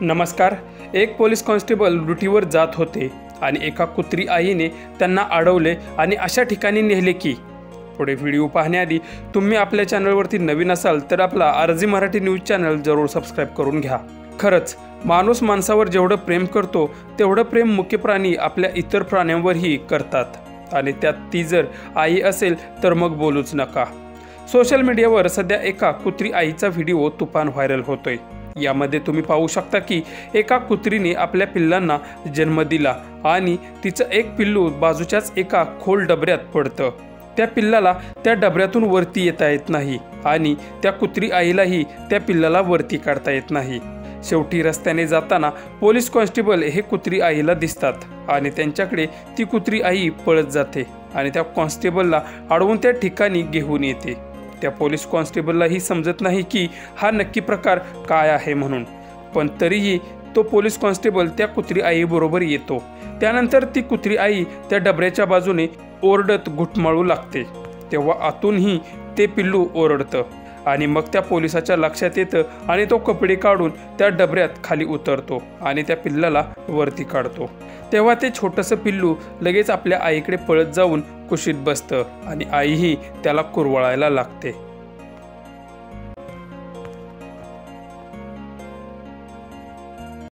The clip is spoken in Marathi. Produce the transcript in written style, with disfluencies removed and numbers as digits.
नमस्कार। एक पोलीस कॉन्स्टेबल ड्युटीवर जात होते आणि एका कुत्री आईने त्यांना अडवले आणि अशा ठिकाणी नेले की पुढे व्हिडिओ पाहण्याआधी तुम्ही आपल्या चॅनलवरती नवीन असाल तर आपला आरजी मराठी न्यूज चॅनल जरूर सबस्क्राइब करून घ्या। खरंच माणूस माणसावर जेवढं प्रेम करतो तेवढं प्रेम मुख्य प्राणी आपल्या इतर प्राण्यांवरही करतात आणि त्यात ती जर आई असेल तर मग बोलूच नका। सोशल मीडियावर सध्या एका कुत्री आईचा व्हिडिओ तुफान व्हायरल होतोय। यामध्ये तुम्ही पाहू शकता की एका कुत्रीने आपल्या पिल्लांना जन्म दिला आणि तिचं एक पिल्लू बाजूच्याच एका खोल डबऱ्यात पडतं। त्या पिल्लाला त्या डबऱ्यातून वरती येता येत नाही आणि त्या कुत्री आईलाही त्या पिल्लाला वरती काढता येत नाही। शेवटी रस्त्याने जाताना पोलीस कॉन्स्टेबल हे कुत्री आईला दिसतात आणि त्यांच्याकडे ती कुत्री आई पळत जाते आणि त्या कॉन्स्टेबलला अडवून त्या ठिकाणी घेऊन येते। त्या पोलीस कॉन्स्टेबललाही समजत नाही की हा नक्की प्रकार काय आहे म्हणून, पण तरीही तो पोलीस कॉन्स्टेबल त्या कुत्री आईबरोबर येतो। त्यानंतर ती कुत्री आई त्या डबऱ्याच्या बाजूने ओरडत घुटमळू लागते, तेव्हा आतूनही ते पिल्लू ओरडतं आणि मग त्या पोलिसाच्या लक्षात येतं आणि तो कपडे काढून त्या डबऱ्यात खाली उतरतो आणि त्या पिल्लाला वरती काढतो। तेव्हा ते छोटंसं पिल्लू लगेच आपल्या आईकडे पळत जाऊन कुशीत बसतं आणि आईही त्याला कुरवाळायला लागते।